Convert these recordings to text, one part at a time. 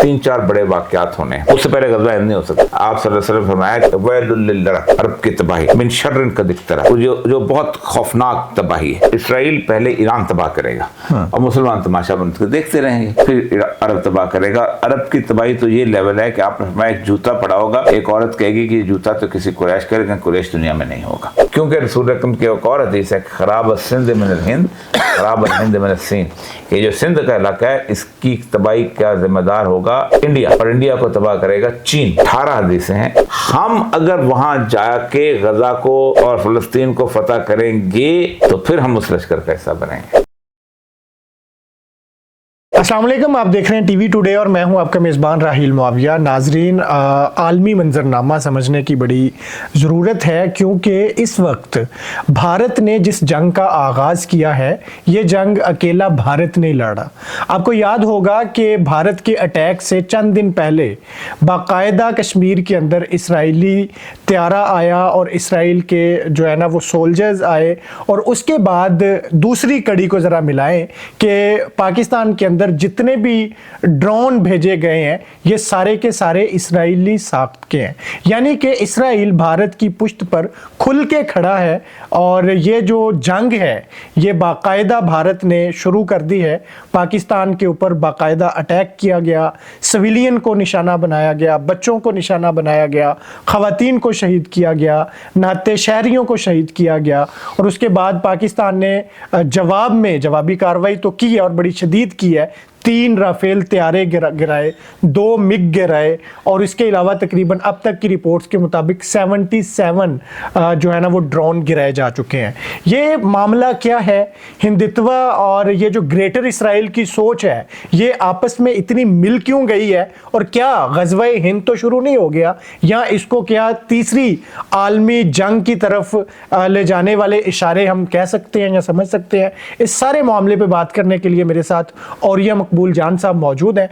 3-4 बड़े वाक़यात होने हैं, उससे पहले ग़ज़वा हिंद नहीं हो सकता। आप सल्लल्लाहु अलैहि वसल्लम फरमाया वैलुल लिल-अरब, अरब की तबाही, मिन शर्रिन कद इक़्तरब, जो बहुत खौफनाक तबाही है। इसराइल पहले ईरान तबाह करेगा और मुसलमान तमाशा बन के देखते रहेंगे, फिर अरब तबाह करेगा। अरब की तबाही तो ये लेवल है कि आपने फरमाया एक जूता पड़ा होगा, एक औरत कहेगी कि जूता तो किसी कुरैश का, लेकिन कुरैश दुनिया में नहीं होगा, क्योंकि रसूल अकरम की एक और हदीस है, खराब सिंध मिनल हिंद, खराब हिंद मिनल सीन, ये जो सिंध का इलाका है इसकी तबाही का जिम्मेदार होगा इंडिया, और इंडिया को तबाह करेगा चीन। 18 हदीसें हैं। हम अगर वहां जाके गजा को और फलस्तीन को फतह करेंगे तो फिर हम उस लश्कर का हिस्सा बनेंगे। अस्सलाम वालेकुम, आप देख रहे हैं टीवी टुडे और मैं हूं आपका मेज़बान राहील मुआविया। नाजरीन, आलमी मंजरनामा समझने की बड़ी ज़रूरत है, क्योंकि इस वक्त भारत ने जिस जंग का आगाज़ किया है ये जंग अकेला भारत नहीं लड़ा। आपको याद होगा कि भारत के अटैक से चंद दिन पहले बाकायदा कश्मीर के अंदर इसराइली त्यारा आया और इसराइल के जो है ना वो सोल्जर्स आए, और उसके बाद दूसरी कड़ी को ज़रा मिलाएं कि पाकिस्तान के अंदर जितने भी ड्रोन भेजे गए हैं ये सारे के सारे इसराइली साख्त के हैं, यानी कि इसराइल भारत की पुश्त पर खुल के खड़ा है। और ये जो जंग है ये बाकायदा भारत ने शुरू कर दी है। पाकिस्तान के ऊपर बाकायदा अटैक किया गया, सिविलियन को निशाना बनाया गया, बच्चों को निशाना बनाया गया, ख़वातीन को शहीद किया गया, नाते शहरियों को शहीद किया गया। और उसके बाद पाकिस्तान ने जवाब में जवाबी कार्रवाई तो की है और बड़ी शदीद की है। 3 राफेल तैयारे गिराए, 2 मिग गिराए, और इसके अलावा तकरीबन अब तक की रिपोर्ट्स के मुताबिक 77 जो है ना वो ड्रोन गिराए जा चुके हैं। ये मामला क्या है? हिंदुत्व और ये जो ग्रेटर इसराइल की सोच है ये आपस में इतनी मिल क्यों गई है? और क्या ग़ज़वा हिंद तो शुरू नहीं हो गया, या इसको क्या तीसरी आलमी जंग की तरफ ले जाने वाले इशारे हम कह सकते हैं या समझ सकते हैं? इस सारे मामले पे बात करने के लिए मेरे साथ औरिया मकबूल जान साहब मौजूद हैं,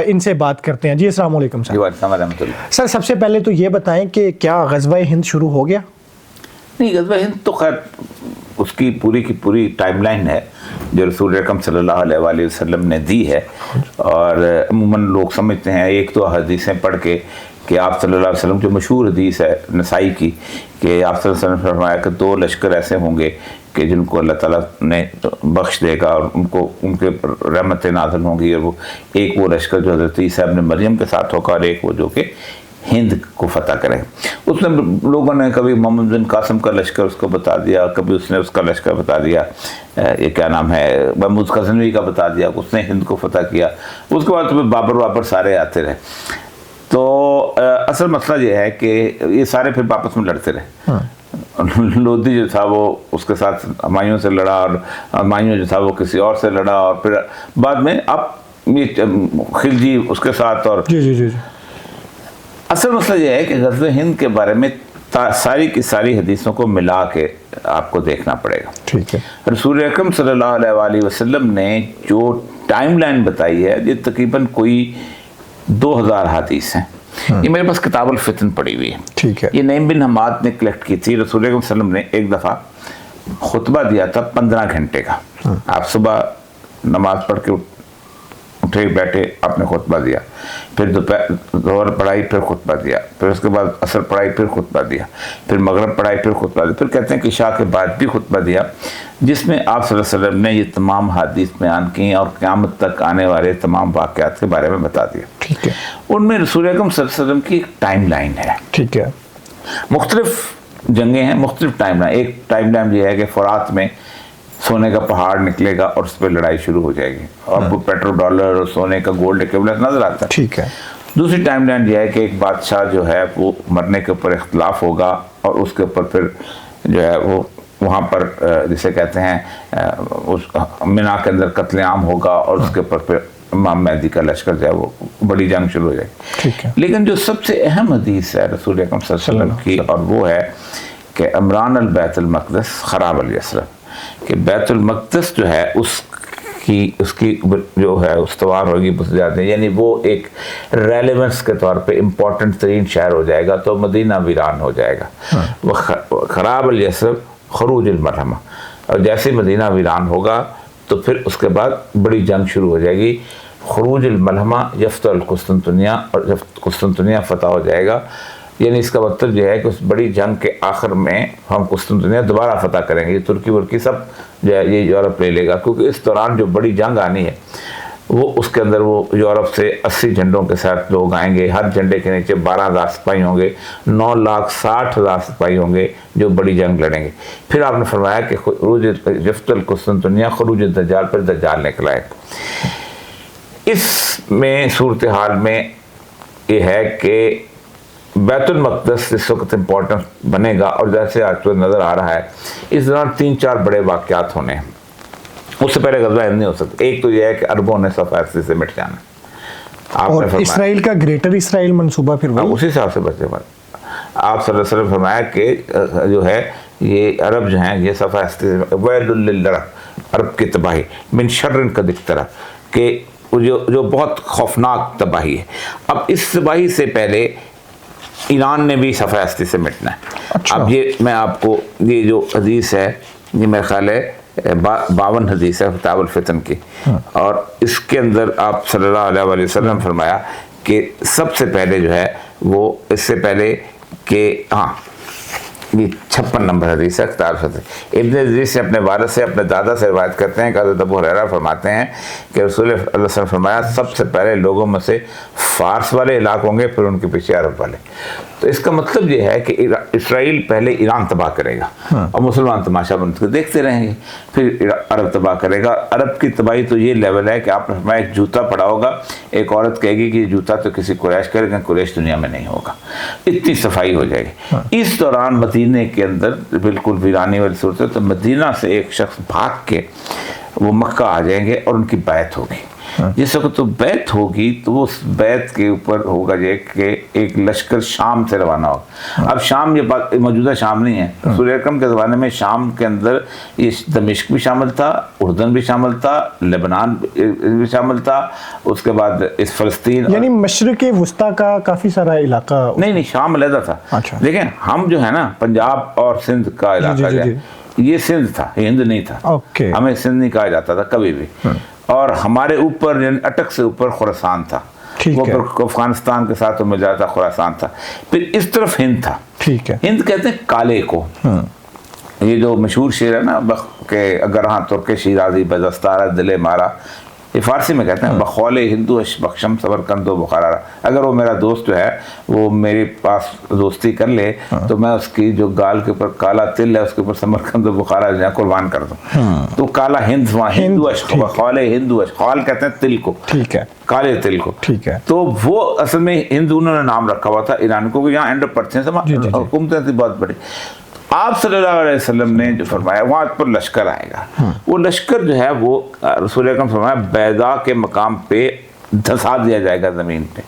इनसे बात करते हैं। जी अस्सलाम वालेकुम सर, सबसे पहले तो ये बताएं कि क्या ग़ज़वा हिंद शुरू हो गया? नहीं, ग़ज़वा हिंद तो खैर उसकी पूरी की पूरी टाइमलाइन है जो रसूल अकरम सल्लल्लाहु अलैहि वसल्लम ने दी है, और अमूमन लोग समझते हैं एक तो हदीसें पढ़ के कि आप सल्लल्लाहु अलैहि वसल्लम, जो मशहूर हदीस है नसाई की, कि आप सल्लल्लाहु अलैहि वसल्लम ने फरमाया कि 2 लश्कर ऐसे होंगे कि जिनको अल्लाह ताला ने बख्श देगा और उनको उनके रहमतें नाज़िल होंगी, और वो एक वो लश्कर जो हज़रत ईसा इब्न मरियम के साथ होगा, और एक वो जो कि हिंद को फतह करें। उसमें लोगों ने कभी मोहम्मद बिन कासिम का लश्कर उसको बता दिया, कभी उसने उसका लश्कर बता दिया, ये क्या नाम है, महमूद गज़नवी का बता दिया, उसने हिंद को फतह किया। उसके बाद तो बाबर सारे आते रहे। तो असल मसला ये है कि ये सारे फिर आपस में लड़ते रहे। लोधी जो था वो उसके साथ हमायूं से लड़ा, और हमायूं जो था वो किसी और से लड़ा, और फिर बाद में अब ये खिलजी उसके साथ। और जी। असल मसला ये है कि ग़ज़वा हिंद के बारे में सारी की सारी हदीसों को मिला के आपको देखना पड़ेगा। ठीक है। रसूल अकरम सल्लल्लाहु अलैहि वसल्लम ने जो टाइमलाइन बताई है ये तकरीबन कोई 2000 हदीस हैं। ये मेरे पास किताबुल फितन पड़ी हुई है। ठीक है। ये नईम बिन हमाद ने कलेक्ट की थी। रसूल अकरम सल्लल्लाहु अलैहि वसल्लम ने एक दफ़ा खुतबा दिया था 15 घंटे का। आप सुबह नमाज पढ़ के उठे बैठे, आपने खुतबा दिया, फिर दोपहर ज़ोहर पढ़ाई, फिर खुतबा दिया, फिर उसके बाद असर पढ़ाई, फिर खुतबा दिया, फिर मगरब पढ़ाई, फिर खुतबा दिया, फिर कहते हैं कि इशा के बाद भी खुतबा दिया, जिसमें आप सल्लल्लाहु अलैहि वसल्लम ने ये तमाम हदीस बयान की और क़यामत तक आने वाले तमाम वाक़यात के बारे में बता दिया। ठीक है। उनमें रसूल अकरम सल्लल्लाहु अलैहि वसल्लम की एक टाइम लाइन है। ठीक है। मुख्तलिफ जंगें हैं, मुख्तलिफ टाइम लाइन। एक टाइम लाइन ये है कि फ़ुरात में सोने का पहाड़ निकलेगा और उस पर लड़ाई शुरू हो जाएगी, और वो पेट्रो डॉलर और सोने का गोल्ड इक्विवेलेंट नजर आता है। ठीक है। दूसरी टाइम लाइन यह है कि एक बादशाह जो है वो मरने के ऊपर इख्तलाफ होगा, और उसके ऊपर फिर जो है वो वहाँ पर जिसे कहते हैं उस मिना के अंदर कत्लेआम होगा, और उसके ऊपर फिर इमाम महदी का लश्कर जो है वो बड़ी जंग शुरू हो जाएगी। ठीक है। लेकिन जो सबसे अहम हदीस है रसूल अकरम सल्लल्लाहु अलैहि वसल्लम की, और वो है कि अमरान अल बैतुल मक़दस खराब अल यसरब, कि बैतुल मक़दस जो है उसकी जो है उस्तवार होगी बुज़दियादें, यानी वो एक रेलेवेंस के तौर पे इम्पोर्टेंट तरीन शहर हो जाएगा, तो मदीना वीरान हो जाएगा। वो खराब अल यसरब खरूज अल मरहमा, और जैसे मदीना वीरान होगा तो फिर उसके बाद बड़ी जंग शुरू हो जाएगी। खरूज मलहमा यफ्तह कुस्तुनतुनिया, और जब कुस्तुनतुनिया फतह हो जाएगा, यानी इसका मतलब यह है कि उस बड़ी जंग के आखिर में हम कुस्तुनतुनिया दोबारा फतह करेंगे, ये तुर्की वर्की सब जो है ये यूरोप ले लेगा, क्योंकि इस दौरान जो बड़ी जंग आनी है वो उसके अंदर वो यूरोप से 80 झंडों के साथ लोग आएंगे, हर झंडे के नीचे 12,000 सिपाही होंगे, 9,60,000 सिपाही होंगे जो बड़ी जंग लड़ेंगे। फिर आपने फरमाया कि खरूज यफ्तह कुस्तुनतुनिया, खरूज दज्जाल पर दज्जाल निकला है। इसमें सूरत हाल में ये है कि बैतुल मक़दस इस वक्त इम्पोर्टेंट बनेगा, और जैसे आज तो नज़र आ रहा है इस दौरान 3-4 बड़े वाक़यात होने हैं। उससे पहले ग़ज़वा हिंद नहीं हो सकता। एक तो यह है कि अरबों ने सफ़ारसी से मिट जाना, और इसराइल का ग्रेटर इसराइल मंसूबा फिर उसी हिसाब से बचे। आप सल्लल्लाहु अलैहि वसल्लम फरमाया कि जो है ये अरब जो हैं ये सफ़ारसी वैलुल लिल अरब की तबाही मिन शर्रिन का दिक्तरा कि जो बहुत खौफनाक तबाही है। अब इस तबाही से पहले ईरान ने भी सफ़ारसी से मिटना है। अच्छा। अब ये मैं आपको ये जो हदीस है ये मेरा ख्याल है 52 हदीस है किताबुल फितन की, और इसके अंदर आप सल्लल्लाहु अलैहि वसल्लम फरमाया कि सबसे पहले जो है वो इससे पहले कि ये 56 नंबर हदीस है किताब फितन। इब्न अजीज से अपने वालिद से अपने दादा से रवायत करते हैं कि हज़रत अबू हुरैरा फरमाते हैं कि रसूल सल्लल्लाहु अलैहि वसल्लम फरमाया सबसे पहले लोगों में से फ़ारस वाले इलाक़ होंगे, फिर उनके पीछे अरब वाले। तो इसका मतलब ये है कि इसराइल पहले ईरान तबाह करेगा और मुसलमान तमाशा बन के देखते रहेंगे, फिर अरब तबाह करेगा। अरब की तबाही तो ये लेवल है कि आपने फरमाया एक जूता पड़ा होगा, एक औरत कहेगी कि ये जूता तो किसी कुरैश करेगा, कुरैश दुनिया में नहीं होगा, इतनी सफाई हो जाएगी। इस दौरान मदीने के अंदर बिल्कुल वीरानी वाली सूरत है, तो मदीना से एक शख्स भाग के वो मक्का आ जाएंगे और उनकी बैत होगी। जिस वक्त तो बैत होगी तो वो उस बैत के ऊपर होगा ये कि एक लश्कर शाम से रवाना होगा। अब शाम ये मौजूदा शाम नहीं है, रसूल अकरम के ज़माने में शाम के अंदर ये दमिश्क भी शामिल था, उर्दन भी शामिल था, लेबनान भी शामिल था, उसके बाद इस फ़लस्तीन, यानी मशरिक़ वुस्ता का काफ़ी सारा इलाका। नहीं शाम अलहदा था। अच्छा। लेकिन हम जो है ना पंजाब और सिंध का इलाका जो है ये सिंध था, हिंद नहीं था। ओके। हमें सिंध नहीं कहा जाता था कभी भी, और हमारे ऊपर यानी अटक से ऊपर खुरासान था, वो फिर अफगानिस्तान के साथ मिल जाता खुरासान था, फिर इस तरफ हिंद था। ठीक है। हिंद कहते हैं काले को। ये जो मशहूर शेर है ना कि अगर हाँ तुर्के शिराजी बदस्तारा दिले मारा, ये फारसी में कहते हैं बखौले हिंदू बख्शम सबर कंदो बुखारा। अगर वो मेरा दोस्त जो है वो मेरे पास दोस्ती कर ले तो मैं उसकी जो गाल के ऊपर काला तिल है उसके ऊपर समरकंद बुखारा जो है कुर्बान कर दूं। तो काला हिंद वहाँ हिंदू अश्क, बखौले हिंदू अश्क, खौल कहते हैं तिल को, ठीक है, काले तिल को, ठीक है। तो वो असल में हिंदू उन्होंने नाम रखा हुआ था ईरान को, यहाँ एंड पड़ते हैं हुकूमतें थी बहुत बड़ी। आप सल्लल्लाहु अलैहि वसल्लम ने जो फरमाया वहाँ पर लश्कर आएगा, वो लश्कर जो है वो रसूल अकरम फरमाया बैदा के मकाम पे धसा दिया जाएगा ज़मीन पे।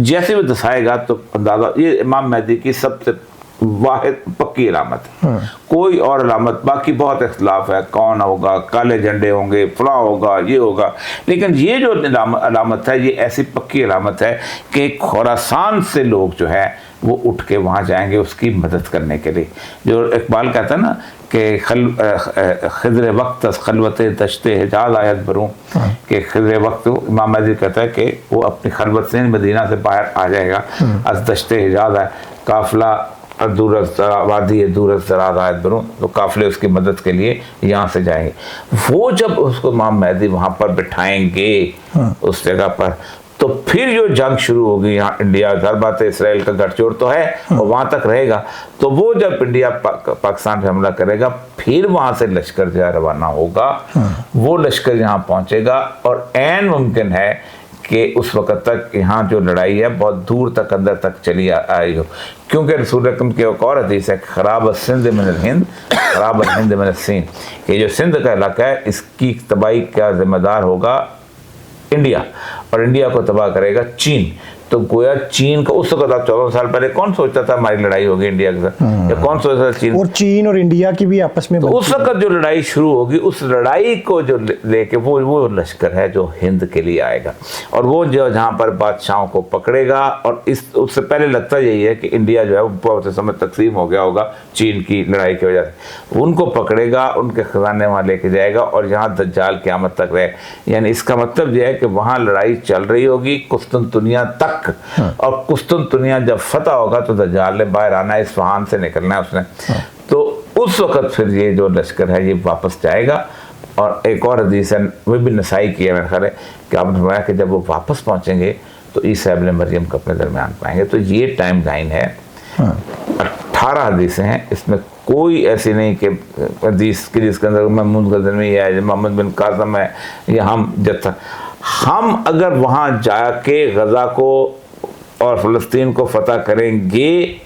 जैसे वो धसाएगा तो अंदाज़ा, ये इमाम महदी की सबसे वाहिद पक्की अलामत है, कोई और अलामत बाकी बहुत इख्तलाफ है, कौन होगा, काले झंडे होंगे, फला होगा, ये होगा, लेकिन ये जो अलामत है ये ऐसी पक्की अलामत है कि खुरासान से लोग जो है वो उठ के वहाँ जाएंगे उसकी मदद करने के लिए। जो इकबाल कहता है ना कि खिज़्र वक्त खलवत दश्ते हिजाज आयत भरूँ, कि खिज़्र वक्त इमाम महदी कहता है कि वो अपनी खलवत से मदीना से बाहर आ जाएगा, अज दश्ते हिजाज है काफिला दूरस वादी दूरस दराज आयत भरूँ, तो काफिले उसकी मदद के लिए यहाँ से जाएंगे। वो जब उसको इमाम महदी वहाँ पर बिठाएंगे उस जगह पर, तो फिर जो जंग शुरू होगी, यहाँ इंडिया हर बात है इसराइल का गठजोड़ तो है और वहाँ तक रहेगा, तो वो जब इंडिया पाकिस्तान पे हमला करेगा फिर वहाँ से लश्कर जो रवाना होगा, वो लश्कर यहाँ पहुँचेगा और ऐन मुमकिन है कि उस वक़्त तक यहाँ जो लड़ाई है बहुत दूर तक अंदर तक चली आई हो, क्योंकि रसूल अकरम की एक और हदीस है खराब सिंध मिनल हिंद खराब हिंद मिनल सीन, ये जो सिंध का इलाका है इसकी तबाही का जिम्मेदार होगा इंडिया, और इंडिया को तबाह करेगा चीन। तो गोया चीन का उस वक्त, 14 साल पहले कौन सोचता था हमारी लड़ाई होगी इंडिया के साथ, या कौन सोचता था चीन, और चीन और इंडिया की भी आपस में तो उस वक्त जो लड़ाई शुरू होगी, उस लड़ाई को जो लेके वो लश्कर है जो हिंद के लिए आएगा, और वो जो जहाँ पर बादशाहों को पकड़ेगा, और इस उससे पहले लगता यही है कि इंडिया जो है वो बहुत समय तकसीम हो गया होगा चीन की लड़ाई की वजह से, उनको पकड़ेगा, उनके खजाने वहाँ लेके जाएगा, और यहाँ दज्जाल क़यामत तक रहे। यानी इसका मतलब यह है कि वहाँ लड़ाई चल रही होगी कुस्तुनतुनिया तक, और कुस्तुनतुनिया जब फतह होगा तो दज्जाल ने बाहर आना है, इस्फहान से निकलना है उसने, तो उस वक़्त फिर ये जो लश्कर है ये वापस जाएगा। और एक और हदीस है, वो भी नसाई की है मेरा ख्याल है, कि आपने फरमाया कि जब वो वापस पहुँचेंगे तो ईसा इब्न मरियम को अपने दरमियान पाएंगे। तो ये टाइम लाइन है। 18 हदीसें हैं, इसमें कोई ऐसी नहीं कि हदीस की जिसके अंदर महमूद गज़नवी है, मोहम्मद बिन कासिम है, या हम अगर वहाँ जाके गज़ा को और फ़लस्तीन को फतह करेंगे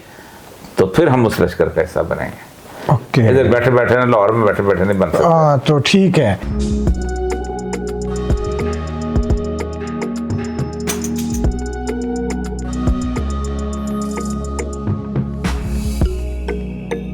तो फिर हम उस लश्कर का हिस्सा बनेंगे। ओके, इधर बैठे बैठे ना, लाहौर में बैठे बैठे नहीं बन सकते। तो ठीक है।